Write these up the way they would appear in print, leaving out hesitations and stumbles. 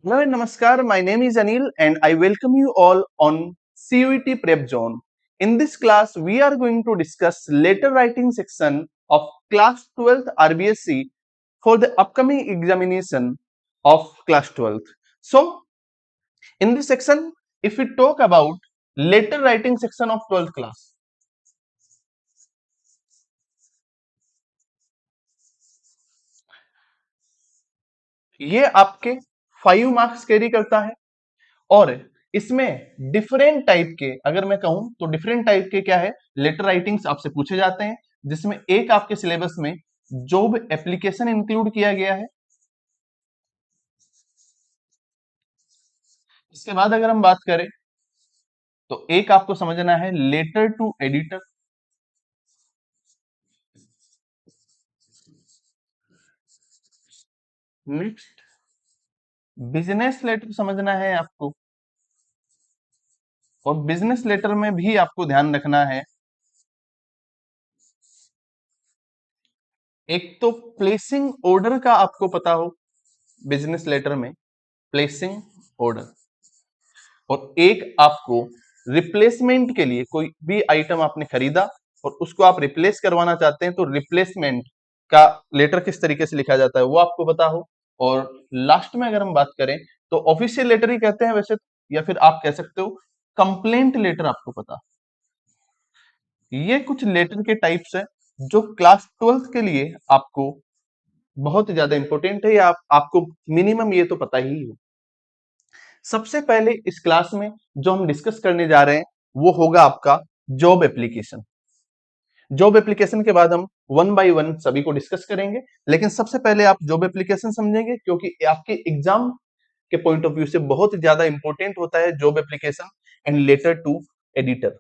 Hello and Namaskar. My name is Anil and I welcome you all on CUET Prep Zone. In this class, we are going to discuss letter writing section of class 12th RBSc for the upcoming examination of class 12th. So, in this section, if we talk about letter writing section of 12th class, ये आपके 5 marks carry करता है और इसमें different type के, अगर मैं कहूं तो डिफरेंट टाइप के क्या है, लेटर राइटिंग्स आपसे पूछे जाते हैं, जिसमें एक आपके सिलेबस में जॉब एप्लीकेशन इंक्लूड किया गया है। इसके बाद अगर हम बात करें तो एक आपको समझना है letter to editor. Next business letter समझना है आपको, और बिजनेस लेटर में भी आपको ध्यान रखना है, एक तो प्लेसिंग ऑर्डर का आपको पता हो, बिजनेस लेटर में प्लेसिंग ऑर्डर, और एक आपको रिप्लेसमेंट के लिए कोई भी आइटम आपने खरीदा और उसको आप रिप्लेस करवाना चाहते हैं तो रिप्लेसमेंट का लेटर किस तरीके से लिखा जाता है वो आपको पता हो। और लास्ट में अगर हम बात करें तो ऑफिशियल लेटर ही कहते हैं वैसे तो, या फिर आप कह सकते हो कंप्लेंट लेटर आपको पता। ये कुछ लेटर के टाइप्स हैं जो क्लास 12th के लिए आपको बहुत ज्यादा इंपॉर्टेंट है, या आपको मिनिमम ये तो पता ही हो। सबसे पहले इस क्लास में जो हम डिस्कस करने जा रहे हैं वो होगा आपका जॉब एप्लीकेशन। जॉब एप्लीकेशन के बाद हम वन बाय वन सभी को डिस्कस करेंगे, लेकिन सबसे पहले आप जॉब एप्लीकेशन समझेंगे क्योंकि आपके एग्जाम के पॉइंट ऑफ व्यू से बहुत ज्यादा इंपॉर्टेंट होता है job application and letter to editor.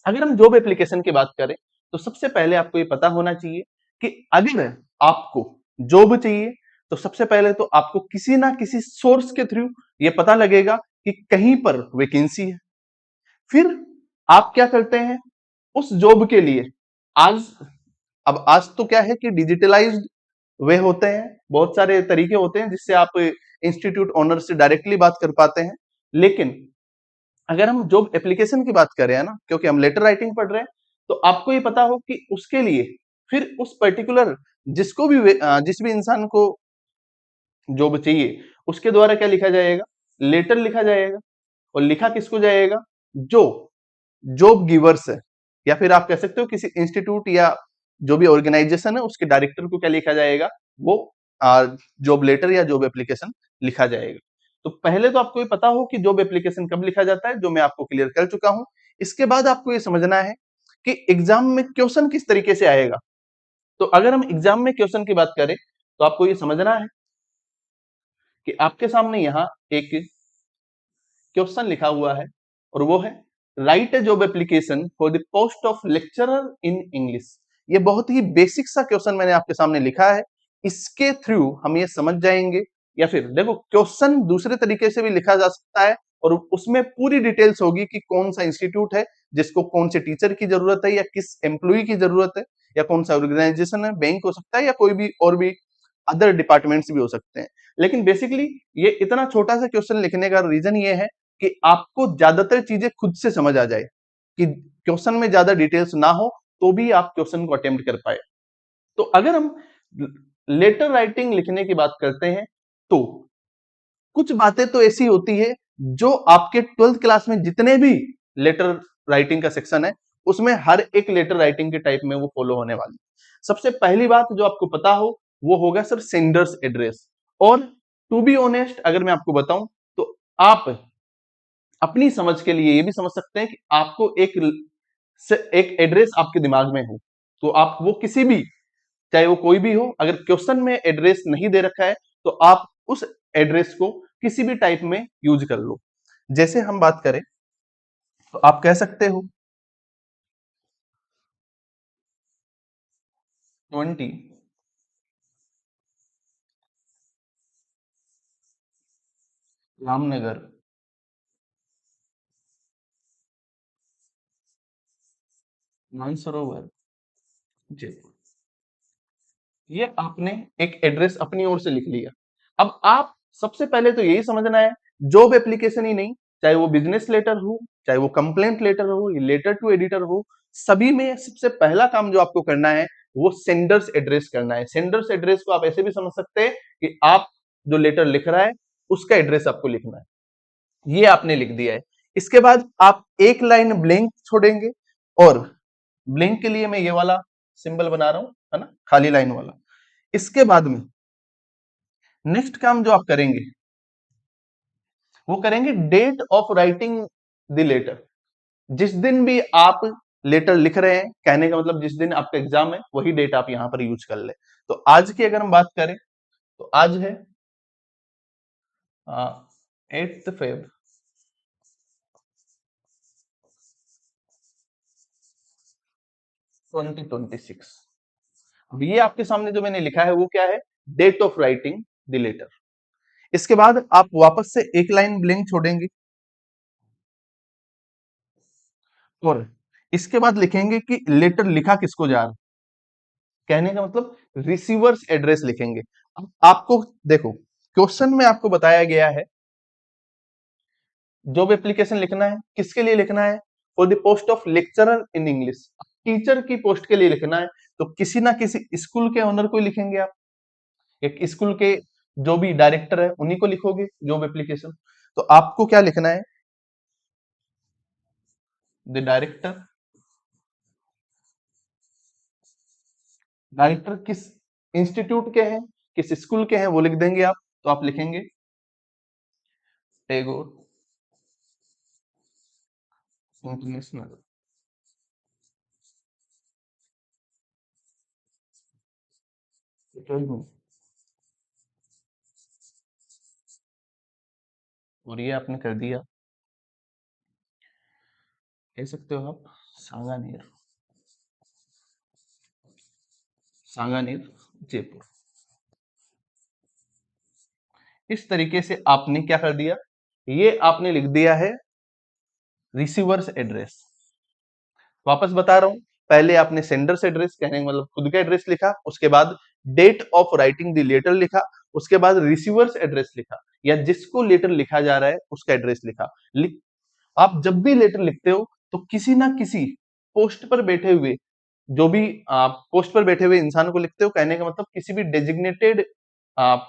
अगर हम जॉब एप्लीकेशन की बात करें तो सबसे पहले आपको ये पता होना चाहिए कि अगर आपको जॉब चाहिए तो सबसे पहले तो आपको किसी ना किसी सोर्स के थ्रू ये पता लगेगा कि कहीं पर वैकेंसी है। फिर आप क्या करते हैं उस जॉब के लिए, आज अब आज तो क्या है कि डिजिटलाइज्ड वे होते हैं, बहुत सारे तरीके होते हैं जिससे आप इंस्टीट्यूट ओनर से डायरेक्टली बात कर पाते हैं। लेकिन अगर हम जॉब एप्लीकेशन की बात करें है ना, क्योंकि हम लेटर राइटिंग पढ़ रहे हैं, तो आपको ये पता हो कि उसके लिए फिर उस पर्टिकुलर जिस भी इंसान को जॉब चाहिए उसके द्वारा क्या लिखा जाएगा, लेटर लिखा जाएगा। और लिखा किसको जाएगा, जो जॉब गिवर्स है, या फिर आप कह सकते हो किसी इंस्टीट्यूट या जो भी ऑर्गेनाइजेशन है उसके डायरेक्टर को क्या लिखा जाएगा, वो जॉब लेटर या जॉब एप्लीकेशन लिखा जाएगा। तो पहले तो आपको ये पता हो कि जॉब एप्लीकेशन कब लिखा जाता है, जो मैं आपको क्लियर कर चुका हूं। इसके बाद आपको ये समझना है कि एग्जाम में क्वेश्चन किस तरीके से आएगा। तो अगर हम एग्जाम में क्वेश्चन की बात करें तो आपको ये समझना है कि आपके सामने यहाँ एक क्वेश्चन लिखा हुआ है और वो है right A job application for the post of lecturer in English. ये बहुत ही बेसिक सा क्वेश्चन मैंने आपके सामने लिखा है, इसके थ्रू हम ये समझ जाएंगे, या फिर देखो क्वेश्चन दूसरे तरीके से भी लिखा जा सकता है और उसमें पूरी डिटेल्स होगी कि कौन सा इंस्टीट्यूट है जिसको कौन से टीचर की जरूरत है या किस एम्प्लॉय की जरूरत है, या कौन सा ऑर्गेनाइजेशन है, बैंक हो सकता है या कोई भी और भी अदर डिपार्टमेंट्स भी हो सकते हैं। लेकिन बेसिकली ये इतना छोटा सा क्वेश्चन लिखने का रीजन ये है कि आपको ज्यादातर चीजें खुद से समझ आ जाए, कि क्वेश्चन में ज्यादा डिटेल्स ना हो तो भी आप क्वेश्चन को अटेम्प्ट कर पाए। तो अगर हम लेटर राइटिंग लिखने की बात करते हैं तो कुछ बातें तो ऐसी होती है जो आपके 12th क्लास में जितने भी लेटर राइटिंग का सेक्शन है उसमें हर एक लेटर राइटिंग के टाइप में वो फॉलो होने वाली। सबसे पहली बात जो आपको पता हो वो होगा सर सेंडर्स एड्रेस। और टू बी ऑनेस्ट अगर मैं आपको बताऊं तो आप अपनी समझ के लिए ये भी समझ सकते हैं कि आपको एक एड्रेस आपके दिमाग में हो तो आप वो किसी भी, चाहे वो कोई भी हो, अगर क्वेश्चन में एड्रेस नहीं दे रखा है तो आप उस एड्रेस को किसी भी टाइप में यूज कर लो। जैसे हम बात करें तो आप कह सकते हो 20 रामनगर मानसरोवर जयपुर। ये आपने एक एड्रेस अपनी ओर से लिख लिया। अब आप सबसे पहले तो यही समझना है, जॉब एप्लीकेशन ही नहीं, चाहे वो बिजनेस लेटर हो, चाहे वो कंप्लेंट लेटर हो, लेटर टू एडिटर हो, सभी में सबसे पहला काम जो आपको करना है वो सेंडर्स एड्रेस करना है। सेंडर्स एड्रेस को आप ऐसे भी समझ सकते हैं कि आप जो लेटर लिख रहा है उसका एड्रेस आपको लिखना है। ये आपने लिख दिया है। इसके बाद आप एक लाइन ब्लैंक छोड़ेंगे, और ब्लैंक के लिए मैं ये वाला सिंबल बना रहा हूं, है ना, खाली लाइन वाला। इसके बाद में नेक्स्ट काम जो आप करेंगे वो करेंगे date of writing the letter. जिस दिन भी आप लेटर लिख रहे हैं, कहने का मतलब जिस दिन आपका एग्जाम है वही डेट आप यहां पर यूज कर ले। तो आज की अगर हम बात करें तो आज है 8 फेब 2026। अब ये आपके सामने जो मैंने लिखा है वो क्या है, date of writing the letter. इसके बाद आप वापस से एक लाइन ब्लैंक छोड़ेंगे, और इसके बाद लिखेंगे कि लेटर लिखा किसको जा रहा है, कहने का मतलब रिसीवर्स एड्रेस लिखेंगे। अब आपको देखो, क्वेश्चन में आपको बताया गया है जॉब एप्लीकेशन लिखना है, किसके लिए लिखना है, for the post of lecturer in English, teacher की पोस्ट के लिए लिखना है। तो किसी ना किसी स्कूल के ओनर को लिखेंगे आप, एक स्कूल के जो भी डायरेक्टर है उन्हीं को लिखोगे जॉब एप्लीकेशन। तो आपको क्या लिखना है, द डायरेक्टर। डायरेक्टर किस इंस्टीट्यूट के हैं, किस स्कूल के हैं वो लिख देंगे आप। तो आप लिखेंगे टैगोर इंटरनेशनल। और ये आपने कर दिया, कह सकते हो आप सांगानेर, सांगानेर जयपुर। इस तरीके से आपने क्या कर दिया, ये आपने लिख दिया है रिसीवर्स एड्रेस। वापस बता रहा हूं, पहले आपने सेंडर्स एड्रेस, कहने का मतलब खुद का एड्रेस लिखा, उसके बाद date of writing the letter लिखा, उसके बाद रिसीवर्स एड्रेस लिखा, या जिसको लेटर लिखा जा रहा है उसका एड्रेस लिखा। आप जब भी लेटर लिखते हो तो किसी ना किसी पोस्ट पर बैठे हुए, जो भी आप पोस्ट पर बैठे हुए इंसान को लिखते हो, कहने का मतलब किसी भी डेजिग्नेटेड आप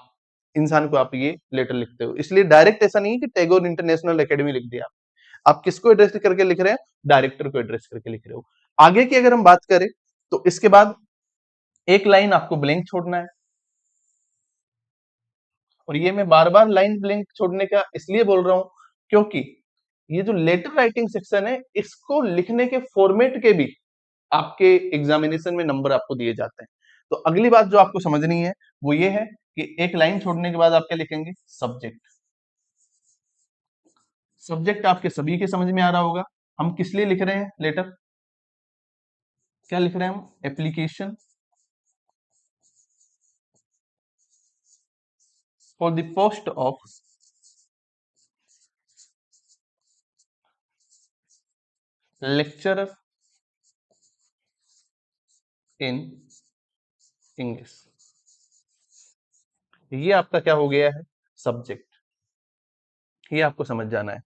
इंसान को आप ये लेटर लिखते हो। इसलिए डायरेक्ट ऐसा नहीं है कि टैगोर इंटरनेशनल एकेडमी लिख दिया, आप किसको एड्रेस करके लिख रहे हैं, डायरेक्टर को एड्रेस करके लिख रहे हो। आगे की अगर हम बात करें तो इसके बाद एक लाइन आपको ब्लैंक छोड़ना है, और ये मैं बार बार लाइन ब्लैंक छोड़ने का इसलिए बोल रहा हूं क्योंकि ये जो लेटर राइटिंग सेक्शन है इसको लिखने के फॉर्मेट के भी आपके एग्जामिनेशन में नंबर आपको दिए जाते हैं। तो अगली बात जो आपको समझनी है वो ये है कि एक लाइन छोड़ने के बाद आप क्या लिखेंगे, सब्जेक्ट। सब्जेक्ट आपके सभी के समझ में आ रहा होगा, हम किस लिए लिख रहे हैं लेटर, क्या लिख रहे हैं हम, application for the post of lecturer in English. ये आपका क्या हो गया है, सब्जेक्ट। ये आपको समझ जाना है।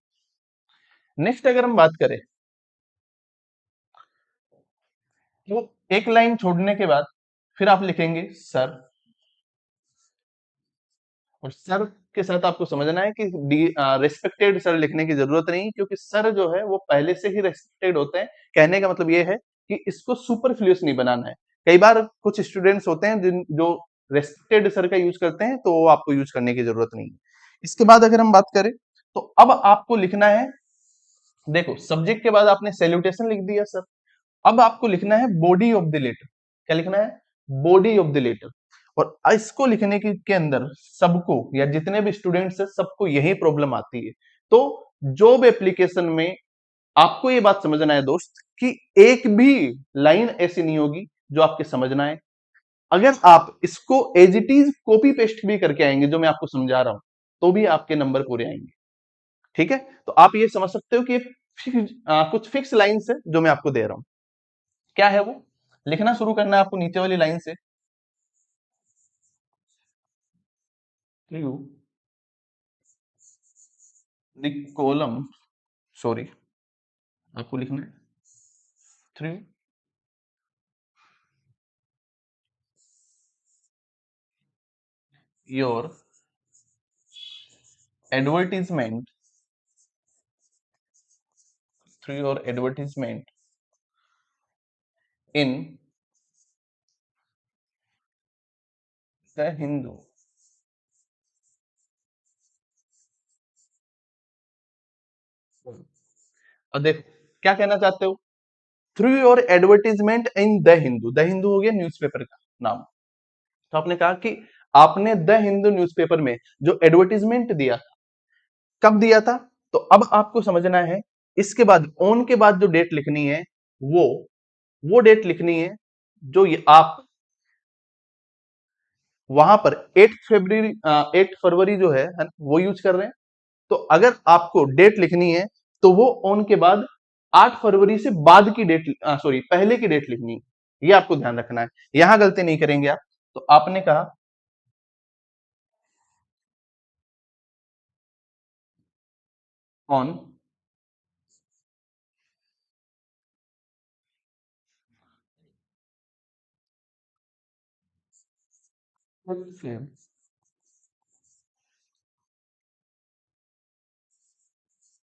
नेक्स्ट अगर हम बात करें तो एक लाइन छोड़ने के बाद फिर आप लिखेंगे सर, और सर के साथ आपको समझना है कि रेस्पेक्टेड सर लिखने की जरूरत नहीं, क्योंकि सर जो है वो पहले से ही रेस्पेक्टेड होते हैं। कहने का मतलब ये है कि इसको सुपरफ्लूअस नहीं बनाना है। कई बार कुछ स्टूडेंट्स होते हैं जिन जो रेस्पेक्टेड सर का यूज करते हैं, तो वो आपको यूज करने की जरूरत नहीं है। इसके बाद अगर हम बात करें तो अब आपको लिखना है, देखो सब्जेक्ट के बाद आपने सैल्यूटेशन लिख दिया सर, अब आपको लिखना है बॉडी ऑफ द लेटर। क्या लिखना है, बॉडी ऑफ द लेटर। और इसको लिखने के अंदर सबको, या जितने भी स्टूडेंट्स हैं सबको यही प्रॉब्लम आती है। तो जॉब एप्लीकेशन में आपको ये बात समझना है दोस्त कि एक भी लाइन ऐसी नहीं होगी जो आपके समझना है। अगर आप इसको as it is copy paste भी करके आएंगे जो मैं आपको समझा रहा हूं, तो भी आपके नंबर पूरे आएंगे। ठीक है, तो आप ये समझ सकते हो कि कुछ फिक्स लाइंस है जो मैं आपको दे रहा हूं। क्या है वो, लिखना शुरू करना है आपको नीचे वाली लाइन से, ट्रू द कॉलम, सॉरी आपको लिखना है 3 your advertisement, through your advertisement in the Hindu. और देखो क्या कहना चाहते हो, through your advertisement in the Hindu. The Hindu हो गया न्यूज़पेपर का नाम। तो आपने कहा कि आपने द हिंदू न्यूज़पेपर में जो एडवर्टीजमेंट दिया था, कब दिया था, तो अब आपको समझना है इसके बाद ऑन के बाद जो डेट लिखनी है वो डेट लिखनी है जो ये आप वहां पर 8 फरवरी जो है वो यूज कर रहे हैं। तो अगर आपको डेट लिखनी है तो वो ऑन के बाद 8 फरवरी से बाद की डेट, सॉरी पहले की डेट लिखनी है। ये आपको ध्यान रखना है, यहां गलती नहीं करेंगे आप। तो आपने कहा on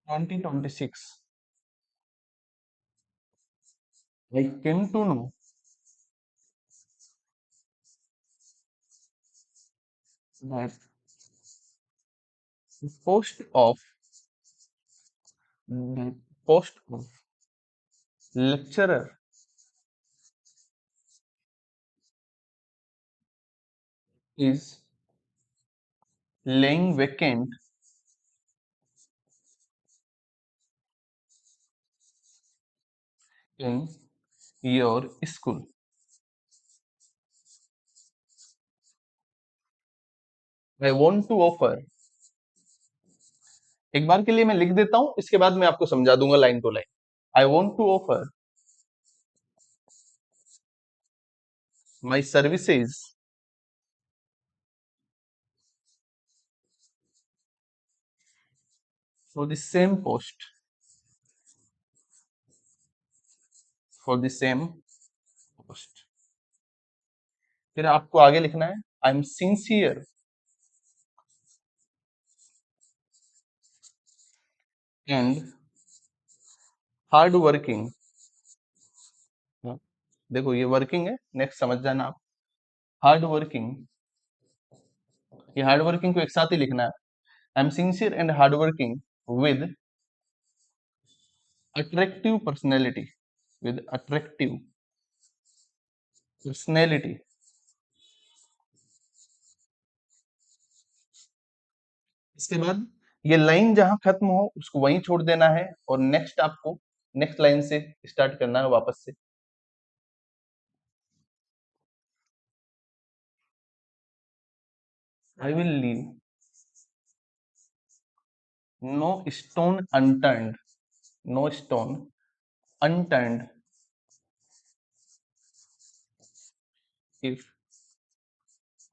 2026 I came to know that the the post of lecturer is laying vacant in your school। I want to offer, एक बार के लिए मैं लिख देता हूं, इसके बाद मैं आपको समझा दूंगा line to line. I want to offer my services for the same post, for the same post. फिर आपको आगे लिखना है I am sincere and hard working. देखो ये वर्किंग है, नेक्स्ट समझ जाना आप। हार्ड वर्किंग, ये हार्ड वर्किंग को एक साथ ही लिखना है। I am sincere and hard working with attractive personality, with attractive personality. इसके बाद ये लाइन जहां खत्म हो उसको वहीं छोड़ देना है और नेक्स्ट आपको नेक्स्ट लाइन से स्टार्ट करना है वापस से। I will leave no stone unturned, no stone unturned if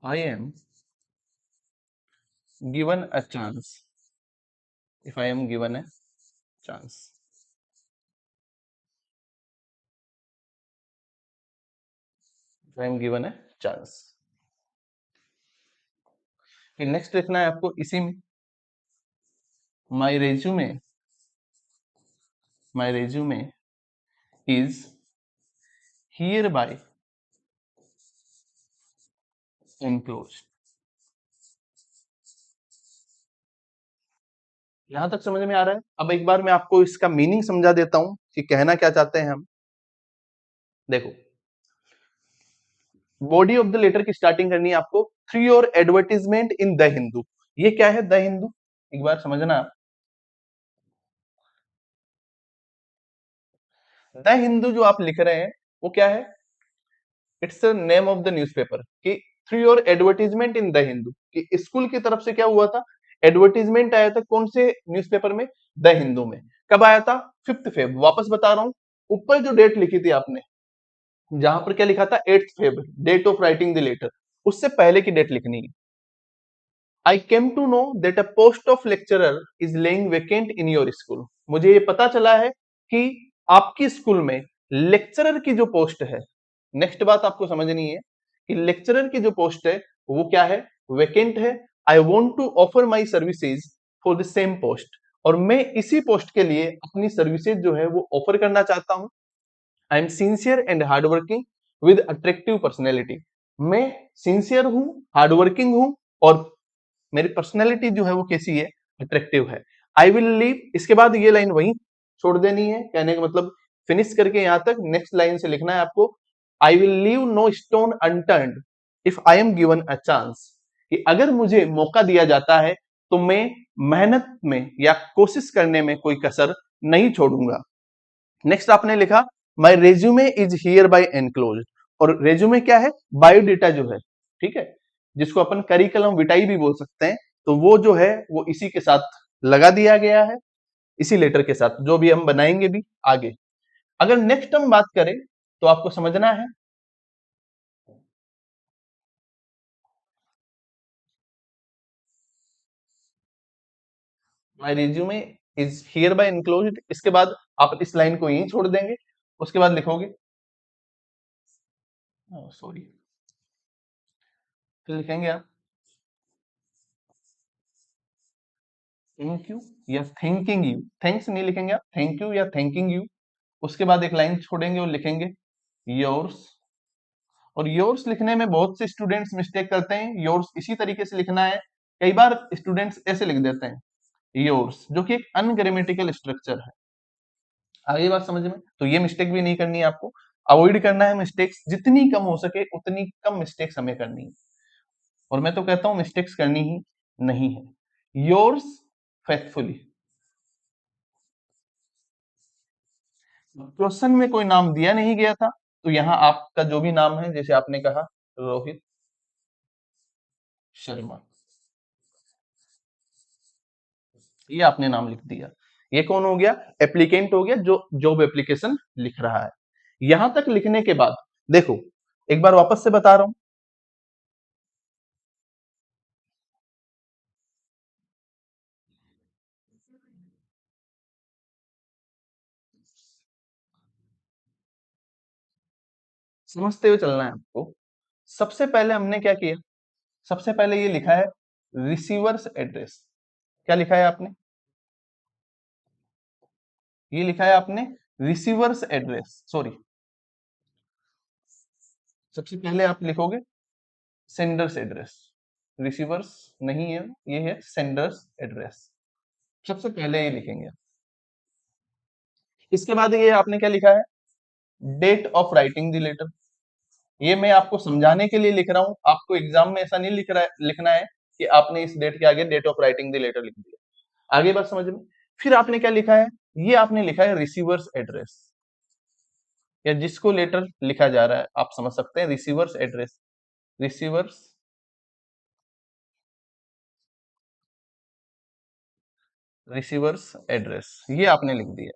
I am given a chance, if I am given a chance. If I am given a chance. फिर next लिखना है आपको इसी में, my resume, my resume is hereby enclosed. यहां तक समझ में आ रहा है। अब एक बार मैं आपको इसका मीनिंग समझा देता हूं कि कहना क्या चाहते हैं हम। देखो बॉडी ऑफ द लेटर की स्टार्टिंग करनी है आपको through your advertisement in the Hindu. ये क्या है द हिंदू, एक बार समझना आप। द हिंदू जो आप लिख रहे हैं वो क्या है, it's the name of the newspaper कि through your advertisement in the Hindu, कि स्कूल की तरफ से क्या हुआ था, एडवर्टीजमेंट आया था कौन से न्यूज़पेपर में, द हिंदू में। कब आया था, 5 फेब। वापस बता रहा हूं, ऊपर जो डेट लिखी थी आपने, जहां पर क्या लिखा था 8 Feb, date of writing the letter, उससे पहले की डेट लिखनी है। I came to know that a post of lecturer is lying vacant in your school. मुझे ये पता चला है कि आपकी स्कूल में लेक्चरर की जो पोस्ट है, नेक्स्ट बात आपको समझनी है कि लेक्चरर की जो पोस्ट है वो क्या है, वेकेंट है। I want to offer my services for the same post, और मैं इसी पोस्ट के लिए अपनी सर्विसेज जो है वो ऑफर करना चाहता हूं। आई am sincere and hard working with attractive personality. मैं सिंसियर हूं, हार्ड वर्किंग हूं, और मेरी पर्सनैलिटी जो है वो कैसी है, अट्रैक्टिव है। आई विल लीव, इसके बाद ये लाइन वहीं छोड़ देनी है, कहने का मतलब फिनिश करके यहां तक नेक्स्ट लाइन से लिखना है आपको, I will leave no stone unturned if I am given a chance. कि अगर मुझे मौका दिया जाता है तो मैं मेहनत में या कोशिश करने में कोई कसर नहीं छोड़ूंगा। नेक्स्ट आपने लिखा माई resume is here bye enclose, और रेज्यूमे क्या है, बायोडेटा जो है, ठीक है, जिसको अपन करिकुलम विटाई भी बोल सकते हैं, तो वो जो है वो इसी के साथ लगा दिया गया है, इसी लेटर के साथ, जो भी हम बनाएंगे भी आगे। अगर नेक्स्ट हम बात करें तो आपको समझना है, माई resume is here bye enclose, इसके बाद आप इस लाइन को यहीं छोड़ देंगे, उसके बाद लिखोगे, सॉरी, फिर लिखेंगे आप थैंक यू या थैंकिंग यू, थैंक्स नहीं लिखेंगे आप, थैंक यू या थैंकिंग यू। उसके बाद एक लाइन छोड़ेंगे और लिखेंगे योर्स। और योर्स लिखने में बहुत से स्टूडेंट्स मिस्टेक करते हैं, योर्स इसी तरीके से लिखना है, कई बार स्टूडेंट्स ऐसे लिख देते हैं योर्स, जो कि एक अनग्रामेटिकल स्ट्रक्चर है। आगे बात समझ में, तो ये मिस्टेक भी नहीं करनी है आपको, अवॉइड करना है मिस्टेक्स, जितनी कम हो सके उतनी कम मिस्टेक्स हमें करनी है, और मैं तो कहता हूं मिस्टेक्स करनी ही नहीं है। योर्स फेथफुली, क्वेश्चन में कोई नाम दिया नहीं गया था, तो यहाँ आपका जो भी नाम है, जैसे आपने कहा रोहित शर्मा, ये आपने नाम लिख दिया। ये कौन हो गया, एप्लीकेंट हो गया, जो जॉब एप्लीकेशन लिख रहा है। यहां तक लिखने के बाद देखो, एक बार वापस से बता रहा हूं, समझते हुए चलना है आपको। सबसे पहले हमने क्या किया, सबसे पहले ये लिखा है रिसीवर्स एड्रेस। क्या लिखा है आपने, ये लिखा है आपने रिसीवर्स एड्रेस, सॉरी, सबसे पहले आप लिखोगे सेंडर्स एड्रेस, रिसीवर्स नहीं है, ये है सेंडर्स एड्रेस, सबसे पहले ये लिखेंगे। इसके बाद ये आपने क्या लिखा है, date of writing the letter. ये मैं आपको समझाने के लिए लिख रहा हूं, आपको एग्जाम में ऐसा नहीं लिखना है कि आपने इस डेट के आगे date of writing the letter लिख दिया। आगे बात समझ में, फिर आपने क्या लिखा है, ये आपने लिखा है रिसीवर्स एड्रेस, या जिसको लेटर लिखा जा रहा है आप समझ सकते हैं, receiver's address, receiver's receiver's address, ये आपने लिख दिया।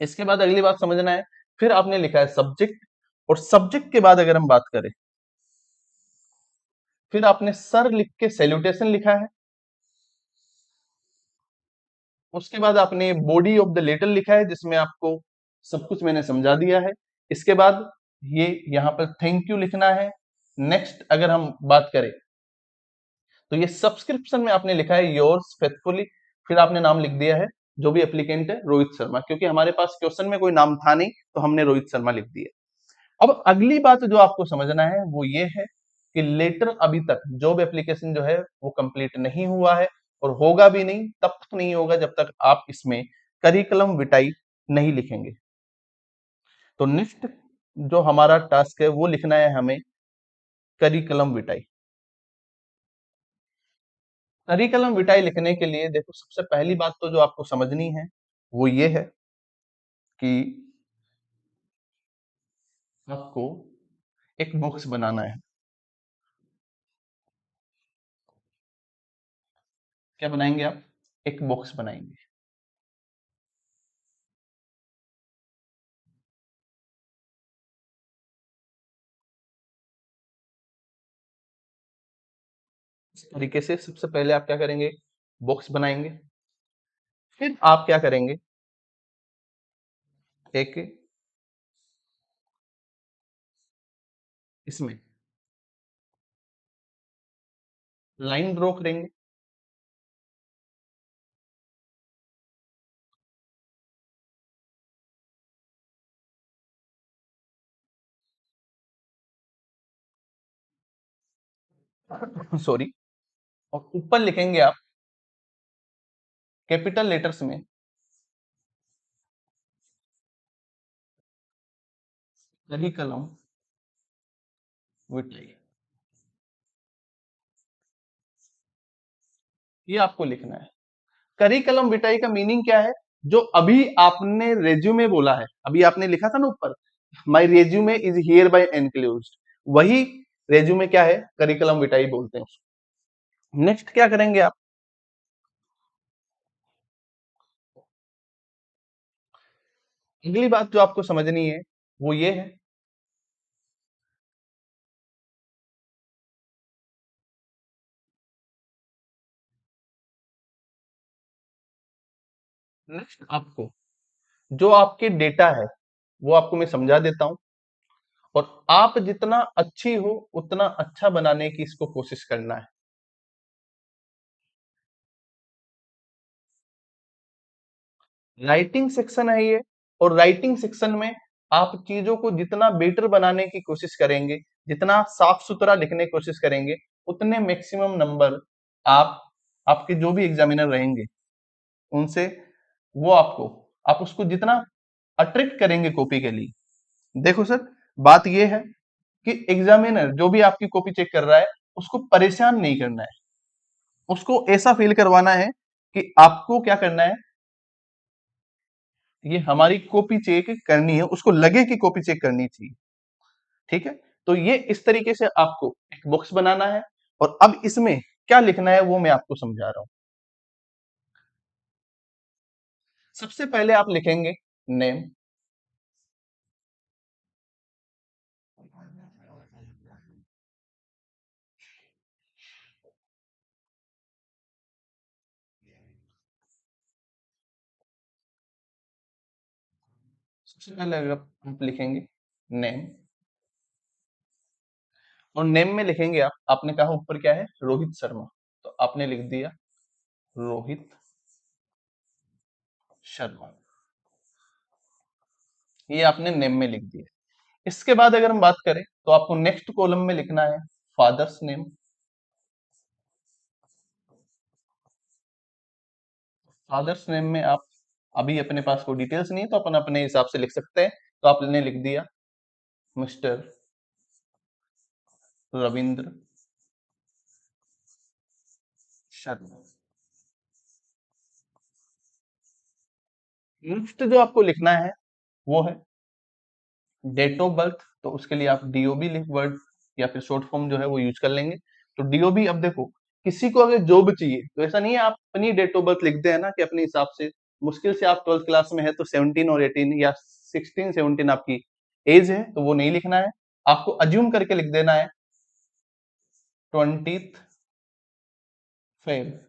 इसके बाद अगली बात समझना है, फिर आपने लिखा है सब्जेक्ट, और सब्जेक्ट के बाद अगर हम बात करें, फिर आपने सर लिख के सैल्यूटेशन लिखा है। उसके बाद आपने बॉडी ऑफ द लेटर लिखा है, जिसमें आपको सब कुछ मैंने समझा दिया है। इसके बाद ये यहाँ पर थैंक यू लिखना है। नेक्स्ट अगर हम बात करें, तो ये सब्सक्रिप्शन में आपने लिखा है योर्स फेथफुली, फिर आपने नाम लिख दिया है, जो भी एप्लीकेंट है रोहित शर्मा, क्योंकि हमारे पास क्वेश्चन में कोई नाम था नहीं, तो हमने रोहित शर्मा लिख दिया। अब अगली बात जो आपको समझना है वो ये है कि लेटर अभी तक जॉब एप्लीकेशन जो है वो कंप्लीट नहीं हुआ है, और होगा भी नहीं, तब तक नहीं होगा जब तक आप इसमें करिकुलम विटाई नहीं लिखेंगे। तो नेक्स्ट जो हमारा टास्क है वो लिखना है हमें करिकुलम विटाई। करिकुलम विटाई लिखने के लिए देखो, सबसे पहली बात तो जो आपको समझनी है वो ये है कि आपको एक बॉक्स बनाना है। क्या बनाएंगे आप, एक बॉक्स बनाएंगे। तरीके से सबसे पहले आप क्या करेंगे, बॉक्स बनाएंगे, फिर आप क्या करेंगे, एक इसमें लाइन ड्रॉ करेंगे, सॉरी, और ऊपर लिखेंगे आप कैपिटल लेटर्स में करिकुलम विटाई, ये आपको लिखना है। करिकुलम विटाई का मीनिंग क्या है, जो अभी आपने रेज्यूमे बोला है, अभी आपने लिखा था ना ऊपर, माई resume is hereby enclosed, वही रेज्यूमे क्या है, करिकुलम विटाई बोलते हैं उसको। नेक्स्ट क्या करेंगे आप, अगली बात जो आपको समझनी है वो ये है, नेक्स्ट आपको जो आपके डेटा है वो आपको मैं समझा देता हूं, और आप जितना अच्छी हो उतना अच्छा बनाने की इसको कोशिश करना है। राइटिंग सेक्शन है ये, और राइटिंग सेक्शन में आप चीजों को जितना बेटर बनाने की कोशिश करेंगे, जितना साफ सुथरा लिखने की कोशिश करेंगे, उतने मैक्सिमम नंबर आप, आपके जो भी एग्जामिनर रहेंगे उनसे, वो आपको, आप उसको जितना अट्रैक्ट करेंगे कॉपी के लिए। देखो सर, बात ये है कि एग्जामिनर जो भी आपकी कॉपी चेक कर रहा है उसको परेशान नहीं करना है, उसको ऐसा फील करवाना है कि आपको क्या करना है, ये हमारी कॉपी चेक करनी है, उसको लगे कि कॉपी चेक करनी चाहिए। ठीक है, तो ये इस तरीके से आपको एक बॉक्स बनाना है, और अब इसमें क्या लिखना है वो मैं आपको समझा रहा हूं। सबसे पहले आप लिखेंगे नेम, सबसे पहले अगर आप लिखेंगे नेम, और नेम में लिखेंगे आप, आपने कहा ऊपर क्या है, रोहित शर्मा, तो आपने लिख दिया रोहित शर्मा, ये आपने नेम में लिख दिया। इसके बाद अगर हम बात करें तो आपको नेक्स्ट कॉलम में लिखना है फादर्स नेम, फादर्स नेम में आप, अभी अपने पास कोई डिटेल्स नहीं है तो अपन अपने हिसाब से लिख सकते हैं, तो आपने लिख दिया मिस्टर रविंद्र शर्मा। नेक्स्ट जो आपको लिखना है वो है डेट ऑफ बर्थ, तो उसके लिए आप डीओबी लिख वर्ड, या फिर शॉर्ट फॉर्म जो है वो यूज कर लेंगे। तो डीओबी, अब देखो किसी को अगर जॉब चाहिए तो ऐसा नहीं है आप अपनी डेट ऑफ बर्थ लिखते हैं ना कि अपने हिसाब से, मुश्किल से आप 12th क्लास में है तो 17 और 18 या 16 17 आपकी एज है, तो वो नहीं लिखना है, आपको अज्यूम करके लिख देना है 20th फेब।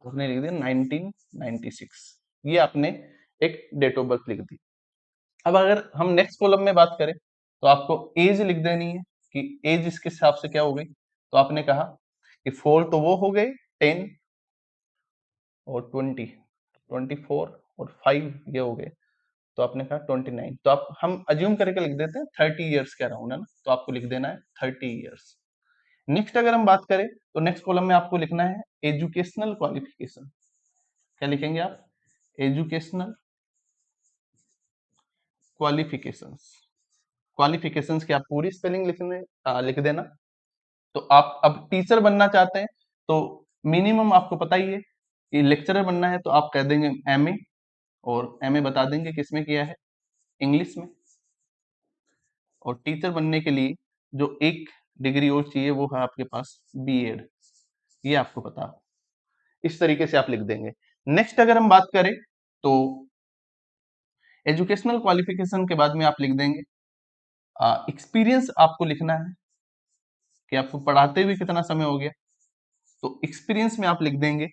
आपने लिख दिया 1996, ये आपने एक डेट ऑफ बर्थ लिख दी। अब अगर हम नेक्स्ट कॉलम में बात करें तो आपको एज लिख देनी है कि एज इसके हिसाब से क्या हो गई, तो आपने कहा कि 4 तो वो हो गए, 10 और 20, 24 और 5 ये हो गए, तो आपने कहा 29, तो आप, हम अज्यूम करके लिख देते हैं 30 ईयर्स कह रहा हूं ना, तो आपको लिख देना है 30 ईयर्स। नेक्स्ट अगर हम बात करें तो नेक्स्ट कॉलम में आपको लिखना है एजुकेशनल क्वालिफिकेशन, क्या लिखेंगे आप, एजुकेशनल क्वालिफिकेशंस, क्वालिफिकेशंस की आप पूरी स्पेलिंग लिख देना। तो आप अब टीचर बनना चाहते हैं तो मिनिमम आपको पता ही है कि लेक्चरर बनना है तो आप कह देंगे एमए, और एमए बता देंगे किसमें किया है, इंग्लिश में। और टीचर बनने के लिए जो एक डिग्री और चाहिए वो है आपके पास बीएड, ये आपको पता हो। इस तरीके से आप लिख देंगे। नेक्स्ट अगर हम बात करें तो एजुकेशनल क्वालिफिकेशन के बाद में आप लिख देंगे एक्सपीरियंस आपको लिखना है कि आपको पढ़ाते हुए कितना समय हो गया। तो एक्सपीरियंस में आप लिख देंगे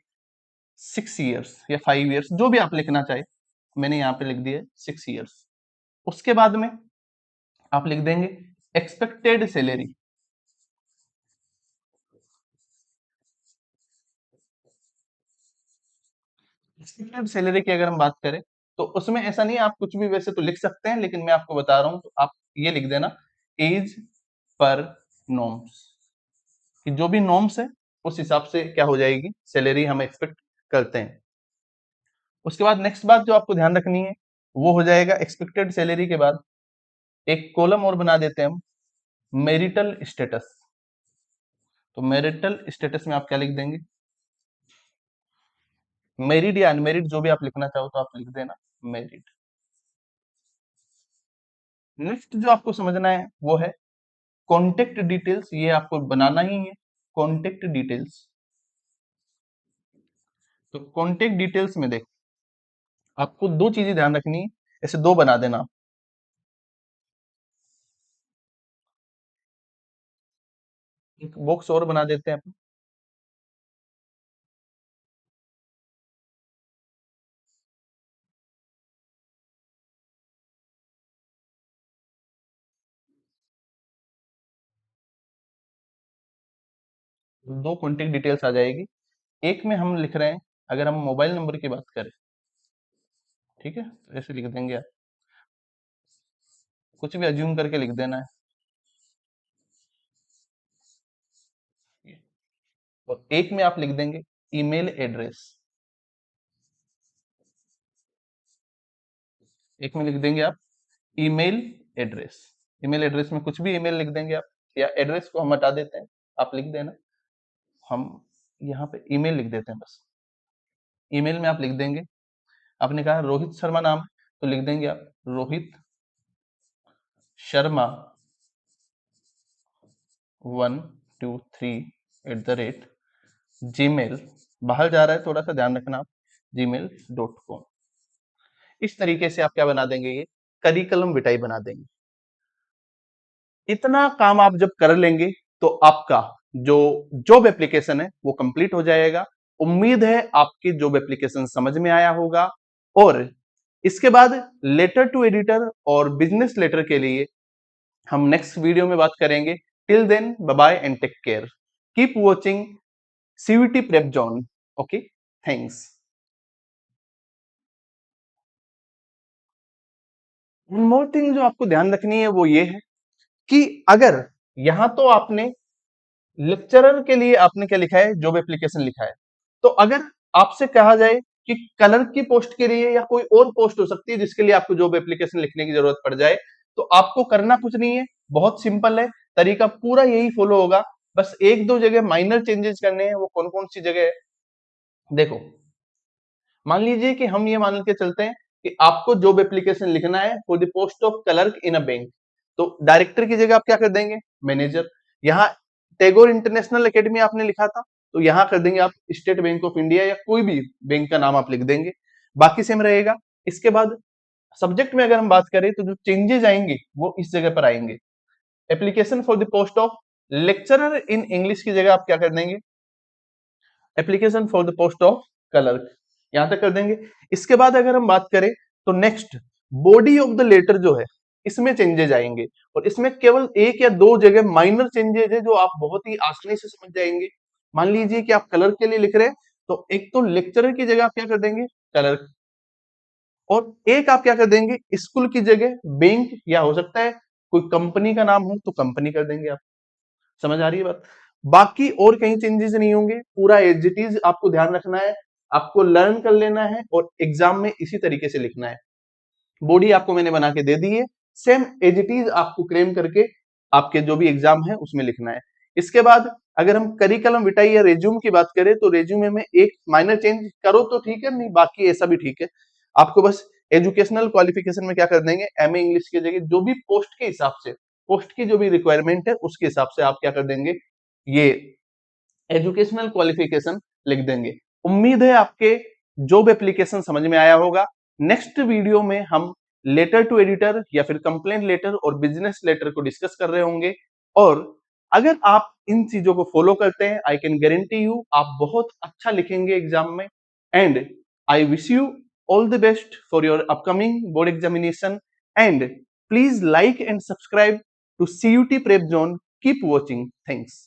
6 years या 5 years, जो भी आप लिखना चाहे। मैंने यहाँ पे लिख दिया 6 years। उसके बाद में आप लिख देंगे एक्सपेक्टेड सैलरी। एक्सपेक्टेड सैलरी की अगर हम बात करें तो उसमें ऐसा नहीं है, आप कुछ भी वैसे तो लिख सकते हैं, लेकिन मैं आपको बता रहा हूं तो आप ये लिख देना एज पर नॉर्म्स, कि जो भी नॉर्म्स है उस हिसाब से क्या हो जाएगी सैलरी हम एक्सपेक्ट करते हैं। उसके बाद नेक्स्ट बात जो आपको ध्यान रखनी है वो हो जाएगा एक्सपेक्टेड सैलरी के बाद एक कॉलम और बना देते हैं हम, मैरिटल स्टेटस। तो मैरिटल स्टेटस में आप क्या लिख देंगे, मैरिड या अनमेरिड जो भी आप लिखना चाहो तो आप लिख देना मैरिड। नेक्स्ट जो आपको समझना है वो है कॉन्टेक्ट डिटेल्स, ये आपको बनाना ही है कॉन्टेक्ट डिटेल्स। तो कॉन्टेक्ट डिटेल्स में देख आपको दो चीजें ध्यान रखनी है, ऐसे दो बना देना। एक बॉक्स और बना देते हैं, दो कॉन्टेक्ट डिटेल्स आ जाएगी। एक में हम लिख रहे हैं अगर हम मोबाइल नंबर की बात करें, ठीक है, तो ऐसे लिख देंगे आप, कुछ भी अज्यूम करके लिख देना है। और एक में आप लिख देंगे ईमेल एड्रेस, एक में लिख देंगे आप ईमेल एड्रेस। ईमेल एड्रेस में कुछ भी ईमेल लिख देंगे आप, या एड्रेस को हम हटा देते हैं, आप लिख देना, हम यहाँ पे ईमेल लिख देते हैं बस। ईमेल में आप लिख देंगे, आपने कहा रोहित शर्मा नाम है तो लिख देंगे आप रोहित शर्मा 123@gmail, बाहर जा रहा है थोड़ा सा ध्यान रखना आप, gmail.com। इस तरीके से आप क्या बना देंगे, ये करिकुलम विटाई बना देंगे। इतना काम आप जब कर लेंगे तो आपका जो जॉब एप्लीकेशन है वो कंप्लीट हो जाएगा। उम्मीद है आपकी जॉब एप्लीकेशन समझ में आया होगा, और इसके बाद लेटर टू एडिटर और बिजनेस लेटर के लिए हम नेक्स्ट वीडियो में बात करेंगे। Till then bye bye and take care, keep watching CVT prep zone. Okay, thanks. One more thing जो आपको ध्यान रखनी है वो ये है कि अगर यहां तो आपने लेक्चरर के लिए आपने क्या लिखा है, जॉब एप्लीकेशन लिखा है, तो अगर आपसे कहा जाए कि क्लर्क की पोस्ट के लिए या कोई और पोस्ट हो सकती है जिसके लिए आपको जॉब एप्लीकेशन लिखने की जरूरत पड़ जाए, तो आपको करना कुछ नहीं है, बहुत सिंपल है, तरीका पूरा यही फॉलो होगा। बस एक दो जगह माइनर चेंजेस करने हैं, वो कौन कौन सी जगह है देखो। मान लीजिए कि हम ये मान के चलते हैं कि आपको जॉब एप्लीकेशन लिखना है for the post of clerk in a bank, तो डायरेक्टर की जगह आप क्या कर देंगे, मैनेजर। यहाँ टैगोर इंटरनेशनल एकेडमी आपने लिखा था तो यहाँ कर देंगे आप स्टेट बैंक ऑफ इंडिया, या कोई भी बैंक का नाम आप लिख देंगे, बाकी सेम रहेगा। इसके बाद सब्जेक्ट में अगर हम बात करें तो जो चेंजेस आएंगे वो इस जगह पर आएंगे। Application for the post of lecturer in English की जगह आप क्या कर देंगे, application for the post of clerk, यहां तक कर देंगे। इसके बाद अगर हम बात करें तो next body of the letter जो है इसमें चेंजेस आएंगे, और इसमें केवल एक या दो जगह माइनर चेंजेस है जो आप बहुत ही आसानी से समझ जाएंगे। मान लीजिए कि आप क्लर्क के लिए लिख रहे हैं तो एक तो लेक्चरर की जगह आप क्या कर देंगे, क्लर्क, और एक आप क्या कर देंगे स्कूल की जगह बैंक, या हो सकता है कोई कंपनी का नाम हो तो कंपनी कर देंगे आप। समझ आ रही है बात, बाकी और कहीं चेंजेस नहीं होंगे, पूरा एज इट इज आपको ध्यान रखना है, आपको लर्न कर लेना है और एग्जाम में इसी तरीके से लिखना है। बॉडी आपको मैंने बना के दे दी है, सेम एज इट इज आपको क्लेम करके आपके जो भी एग्जाम है उसमें लिखना है। इसके बाद अगर हम करिकुलम विटाई या रेज्यूम की बात करें तो रेज्यूमे में एक माइनर चेंज करो तो ठीक है, नहीं बाकी ऐसा भी ठीक है। आपको बस एजुकेशनल क्वालिफिकेशन में क्या कर देंगे, एमए इंग्लिश की जगह जो भी पोस्ट के हिसाब से, पोस्ट की जो भी रिक्वायरमेंट है उसके हिसाब से आप क्या कर देंगे, ये एजुकेशनल क्वालिफिकेशन लिख देंगे। उम्मीद है आपके जॉब एप्लीकेशन समझ में आया होगा। नेक्स्ट वीडियो में हम लेटर टू एडिटर या फिर कंप्लेंट लेटर और बिजनेस लेटर को डिस्कस कर रहे होंगे। और अगर आप इन चीजों को फॉलो करते हैं, आई कैन गारंटी यू आप बहुत अच्छा लिखेंगे एग्जाम में। And I wish you all the best for your upcoming board examination, and please like and subscribe to CUT Prep Zone. Keep watching. Thanks.